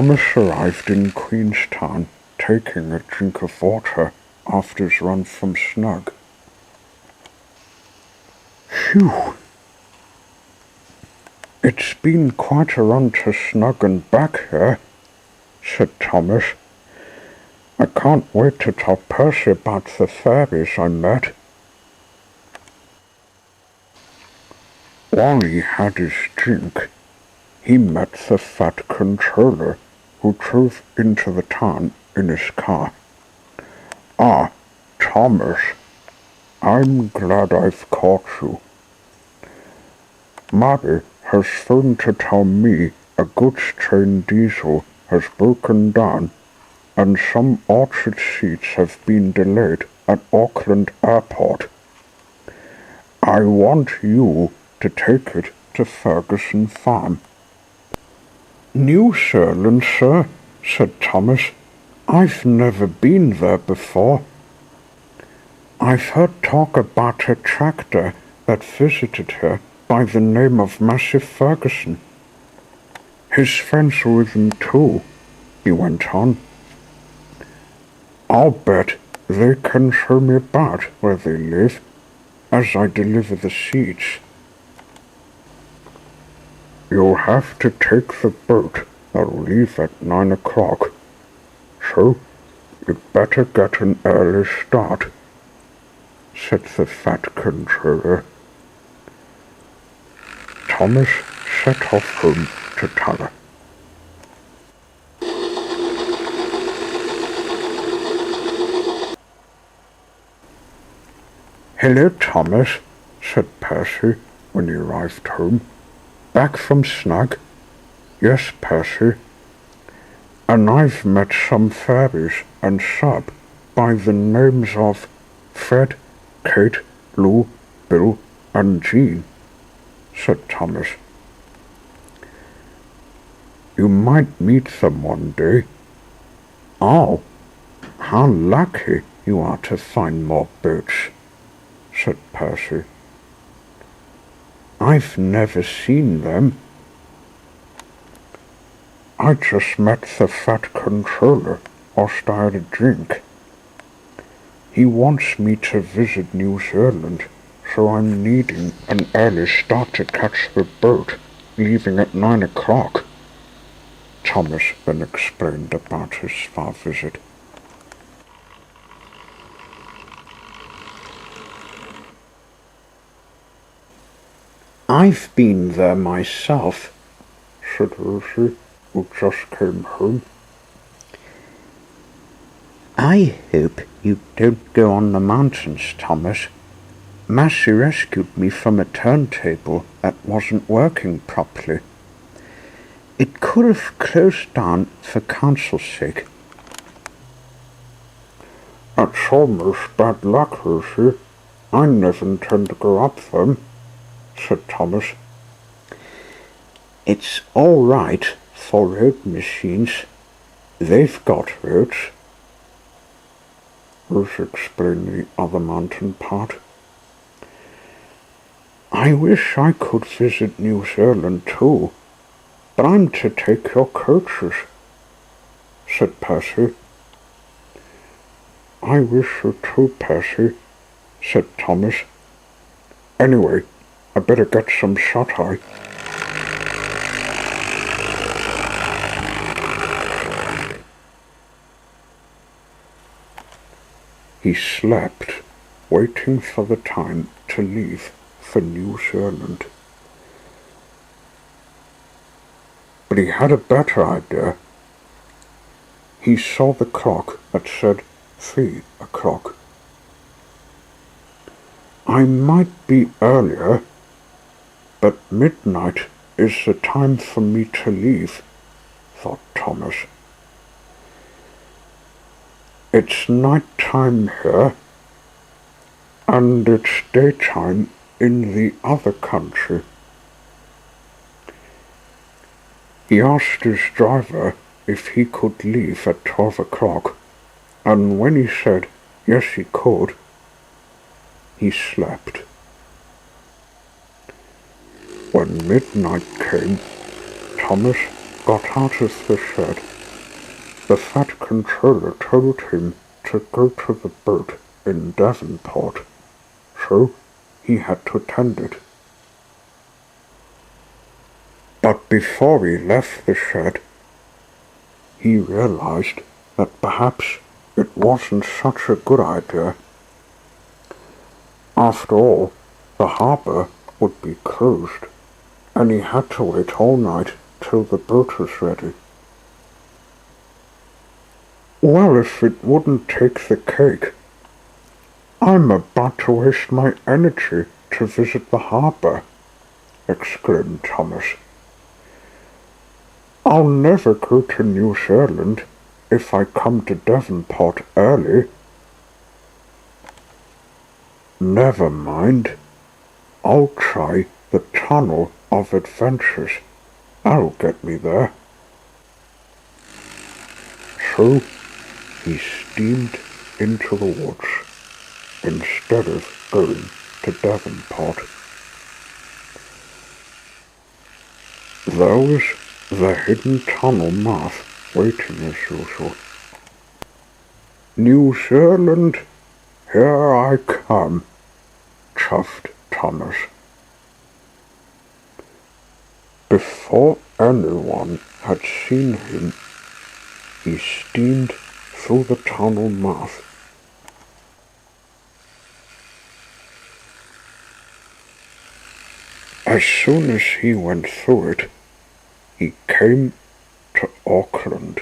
Thomas arrived in Queenstown, taking a drink of water after his run from Snug. Phew! It's been quite a run to Snug and back here, said Thomas. I can't wait to tell Percy about the fairies I met. While he had his drink, he met the fat controller who drove into the town in his car. Ah, Thomas, I'm glad I've caught you. Mabby has phoned to tell me a goods train diesel has broken down and some orchard seats have been delayed at Auckland Airport. I want you to take it to Ferguson Farm. New Zealand, sir, said Thomas. I've never been there before. I've heard talk about a tractor that visited here by the name of Massive Ferguson. His friends were with him too, he went on. I'll bet they can show me about where they live as I deliver the seeds. You'll have to take the boat that'll leave at 9 o'clock, so you'd better get an early start, said the fat controller. Thomas set off home to Tara. Hello, Thomas, said Percy when he arrived home. Back from Snug? Yes, Percy. And I've met some fairies and sub by the names of Fred, Kate, Lou, Bill, and Jean, said Thomas. You might meet them one day. Oh, how lucky you are to find more boats, said Percy. I've never seen them. I just met the fat controller whilst I had a drink. He wants me to visit New Zealand, so I'm needing an early start to catch the boat, leaving at 9 o'clock. Thomas then explained about his spa visit. I've been there myself, said Rosie, who just came home. I hope you don't go on the mountains, Thomas. Massey rescued me from a turntable that wasn't working properly. It could have closed down for council's sake. That's almost bad luck, Rosie. I never intend to go up them, said Thomas. It's all right for road machines. They've got roads. Rosie explained the other mountain part. I wish I could visit New Zealand too, but I'm to take your coaches, said Percy. I wish so too, Percy, said Thomas. Anyway, I better get some shut-eye. He slept, waiting for the time to leave for New Zealand. But he had a better idea. He saw the clock that said 3 o'clock. I might be earlier, but midnight is the time for me to leave, thought Thomas. It's night time here, and it's daytime in the other country. He asked his driver if he could leave at 12 o'clock, and when he said yes he could, he slept. When midnight came, Thomas got out of the shed. The Fat Controller told him to go to the boat in Devonport, so he had to tend it. But before he left the shed, he realized that perhaps it wasn't such a good idea. After all, the harbor would be closed, and he had to wait all night till the boat was ready. Well, if it wouldn't take the cake, I'm about to waste my energy to visit the harbor, exclaimed Thomas. I'll never go to New Zealand if I come to Devonport early. Never mind. I'll try the Tunnel of Adventures. That'll get me there. So he steamed into the woods instead of going to Devonport. There was the hidden tunnel mouth waiting as usual. New Zealand, here I come, chuffed Thomas. Before anyone had seen him, he steamed through the tunnel mouth. As soon as he went through it, he came to Auckland.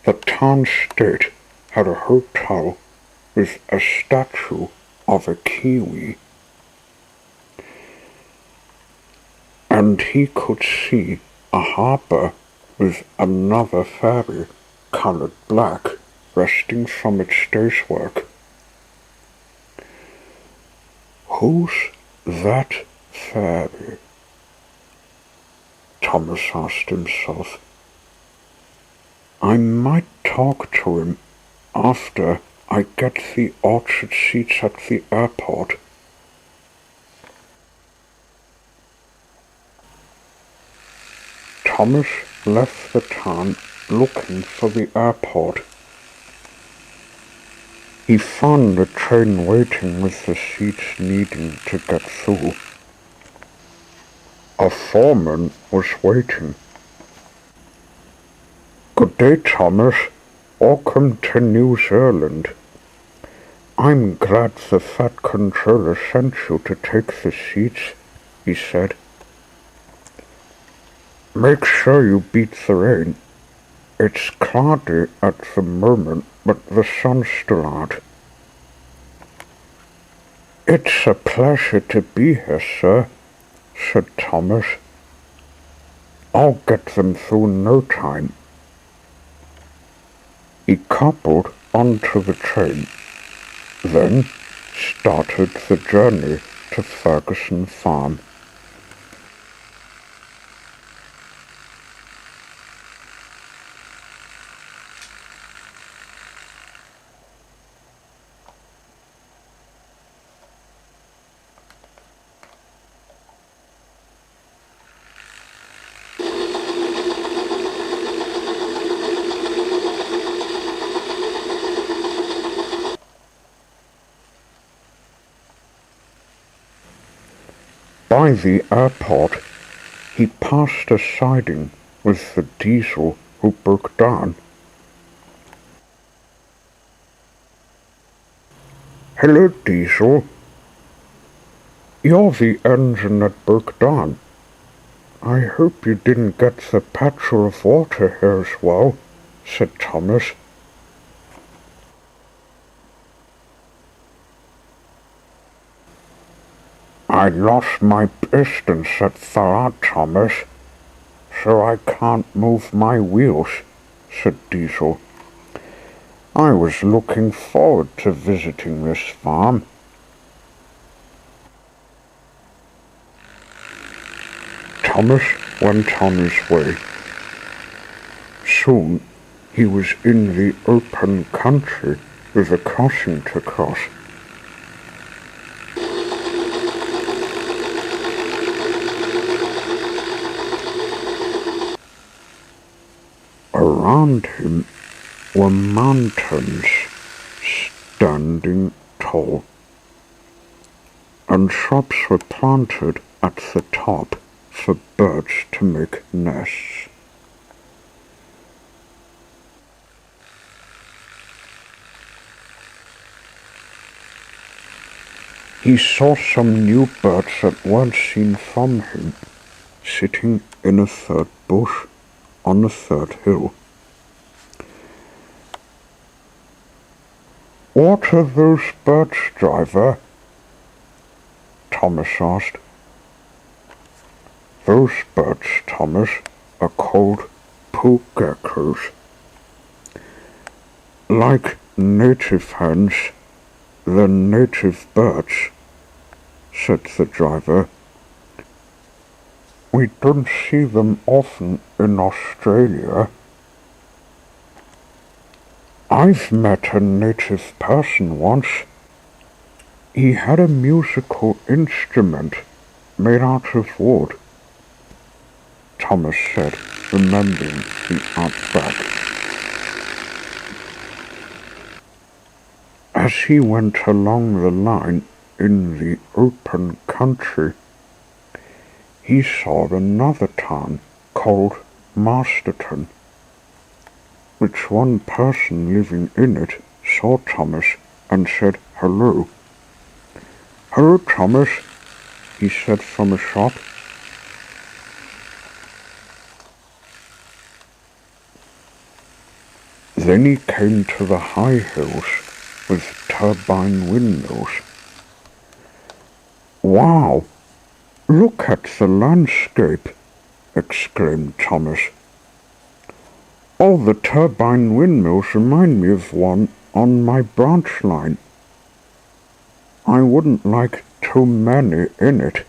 The town state had a hotel with a statue of a kiwi, and he could see a harbour with another ferry coloured black resting from its day's work. Who's that ferry? Thomas asked himself. I might talk to him after I get the orchard seats at the airport. Thomas left the town looking for the airport. He found the train waiting with the seats needing to get through. A foreman was waiting. Good day, Thomas. Welcome to New Zealand. I'm glad the Fat Controller sent you to take the seats, he said. Make sure you beat the rain. It's cloudy at the moment, but the sun's still out. It's a pleasure to be here, sir, said Thomas. I'll get them through in no time. He coupled onto the train, then started the journey to Ferguson Farm. By the airport, he passed a siding with the diesel who broke down. Hello, Diesel. You're the engine that broke down. I hope you didn't get the patcher of water here as well, said Thomas. I lost my pistons that fell out, Thomas, so I can't move my wheels, said Diesel. I was looking forward to visiting this farm. Thomas went on his way. Soon he was in the open country with a crossing to cross. Around him were mountains standing tall, and shrubs were planted at the top for birds to make nests. He saw some new birds that weren't seen from him, sitting in a third bush on a third hill. What are those birds, driver? Thomas asked. Those birds, Thomas, are called pool geckos. Like native hens, they're native birds, said the driver. We don't see them often in Australia. I've met a native person once. He had a musical instrument made out of wood, Thomas said, remembering the outback. As he went along the line in the open country, he saw another town called Masterton, which one person living in it saw Thomas and said hello. Hello, Thomas, he said from a shop. Then he came to the high hills with turbine windmills. Wow! Look at the landscape, exclaimed Thomas. All the turbine windmills remind me of one on my branch line. I wouldn't like too many in it.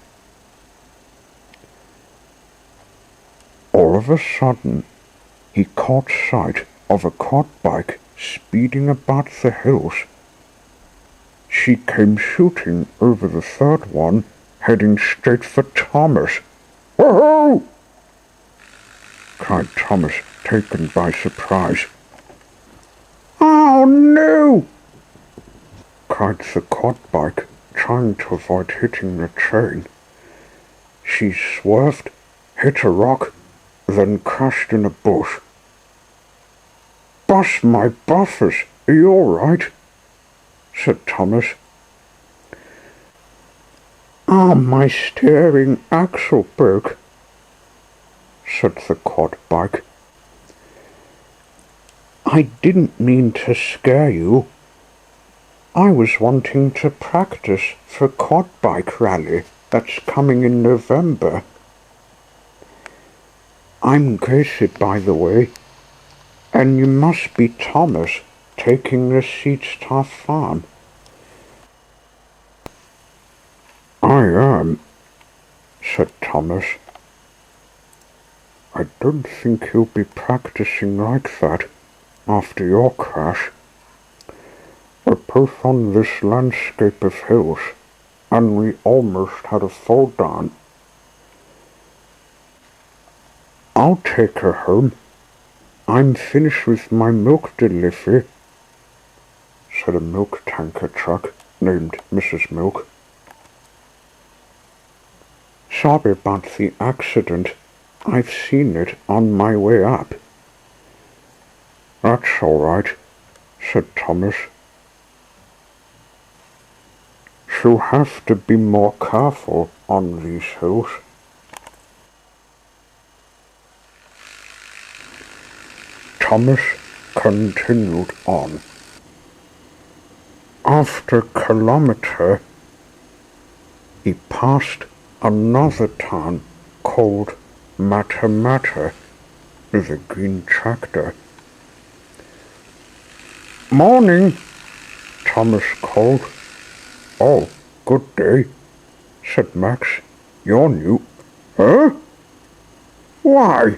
All of a sudden, he caught sight of a quad bike speeding about the hills. She came shooting over the third one, heading straight for Thomas. Woohoo! Cried Thomas, taken by surprise. Oh no! Cried the quad bike, trying to avoid hitting the train. She swerved, hit a rock, then crashed in a bush. Bust my buffers, are you all right? Said Thomas. Ah, my steering axle broke, said the quad bike. I didn't mean to scare you. I was wanting to practice for quad bike rally that's coming in November. I'm Gracie, by the way, and you must be Thomas taking the seats to our farm. I am, said Thomas. I don't think you'll be practicing like that after your crash. We're both on this landscape of hills, and we almost had a fall down. I'll take her home. I'm finished with my milk delivery, said a milk tanker truck named Mrs. Milk. Sorry about the accident. I've seen it on my way up. That's all right, said Thomas. She'll have to be more careful on these hills. Thomas continued on. After a kilometer, he passed another town called Matamata with a green tractor. "Morning," Thomas called. "Oh, good day," said Max. "You're new." "Huh? Why?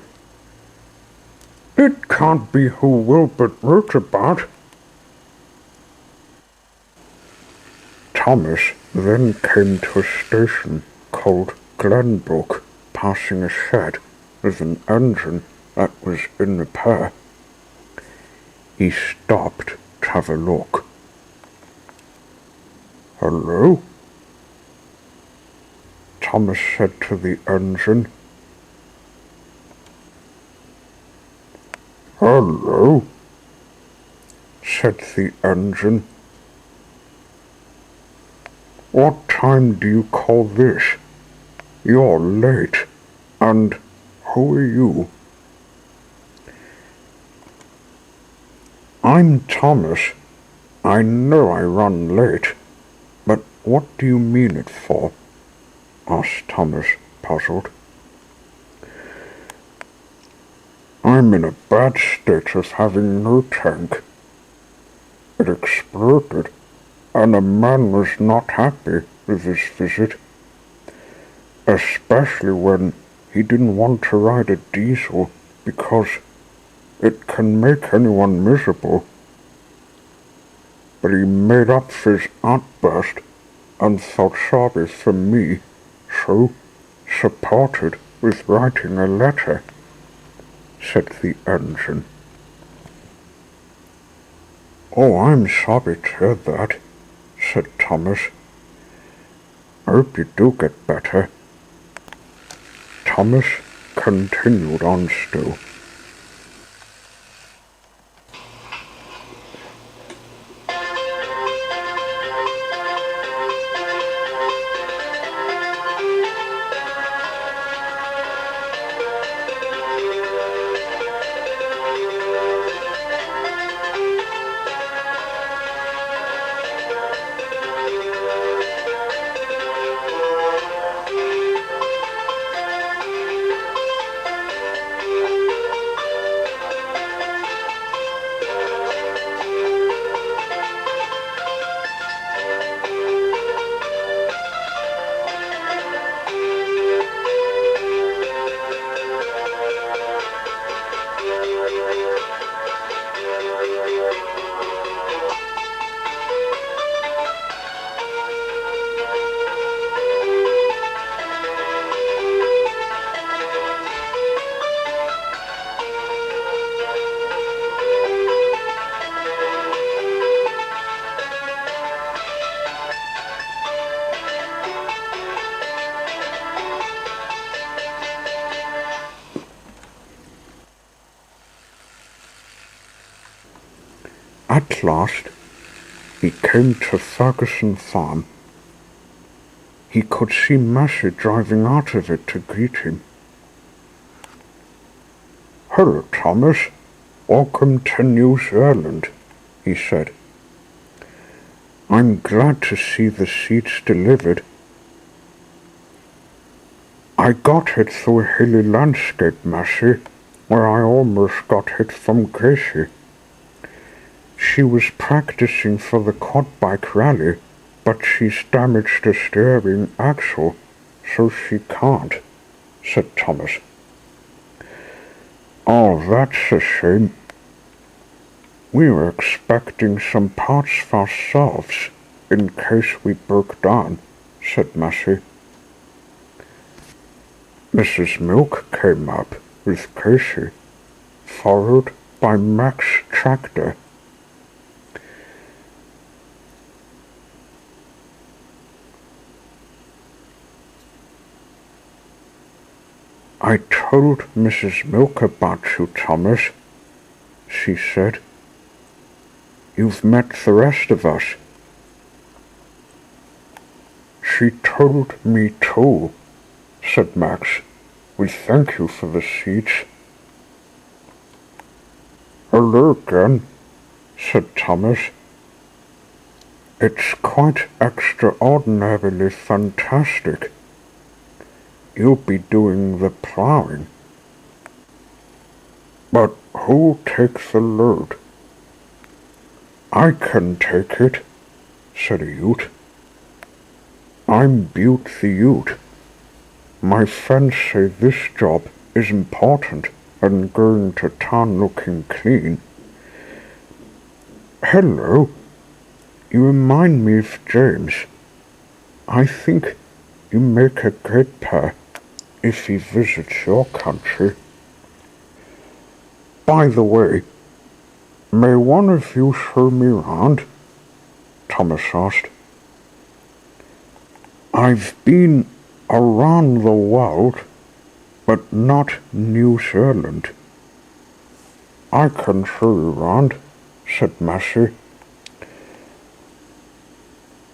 It can't be who Wilbert wrote about." Thomas then came to a station called Glenbrook, passing a shed with an engine that was in repair. He stopped to have a look. "Hello?" Thomas said to the engine. "Hello," said the engine. "What time do you call this? You're late, and who are you?" "I'm Thomas. I know I run late, but what do you mean it for?" asked Thomas, puzzled. "I'm in a bad state of having no tank. It exploded, and a man was not happy with his visit, especially when he didn't want to ride a diesel because it can make anyone miserable. But he made up for his outburst and felt sorry for me, so supported with writing a letter," said the engine. "Oh, I'm sorry to hear that," said Thomas. "I hope you do get better." Thomas continued on still. At last, he came to Ferguson Farm. He could see Massey driving out of it to greet him. "Hello, Thomas. Welcome to New Zealand," he said. "I'm glad to see the seeds delivered. I got it through a hilly landscape, Massey, where I almost got hit from Gracie. She was practicing for the quad bike rally, but she's damaged the steering axle, so she can't," said Thomas. "Oh, that's a shame. We were expecting some parts for ourselves in case we broke down," said Massey. Mrs. Milk came up with Casey, followed by Max Tractor. "I told Mrs. Milk about you, Thomas," she said. "You've met the rest of us." "She told me too," said Max. "We thank you for the seeds." "Hello again," said Thomas. "It's quite extraordinarily fantastic. You'll be doing the plowing." "But who'll take the load?" "I can take it," said a Ute. "I'm Butte the Ute. My friends say this job is important and going to town looking clean. Hello, you remind me of James. I think you make a great pair if he visits your country. By the way, may one of you show me round?" Thomas asked. "I've been around the world, but not New Zealand." "I can show you round," said Massey.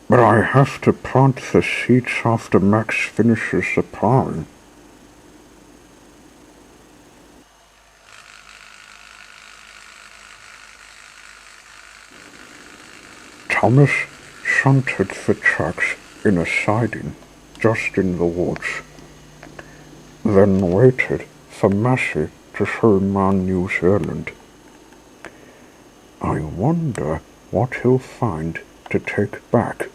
"But I have to plant the seeds after Max finishes the plowing." Thomas shunted the trucks in a siding just in the woods, then waited for Massey to show him round New Zealand. "I wonder what he'll find to take back,"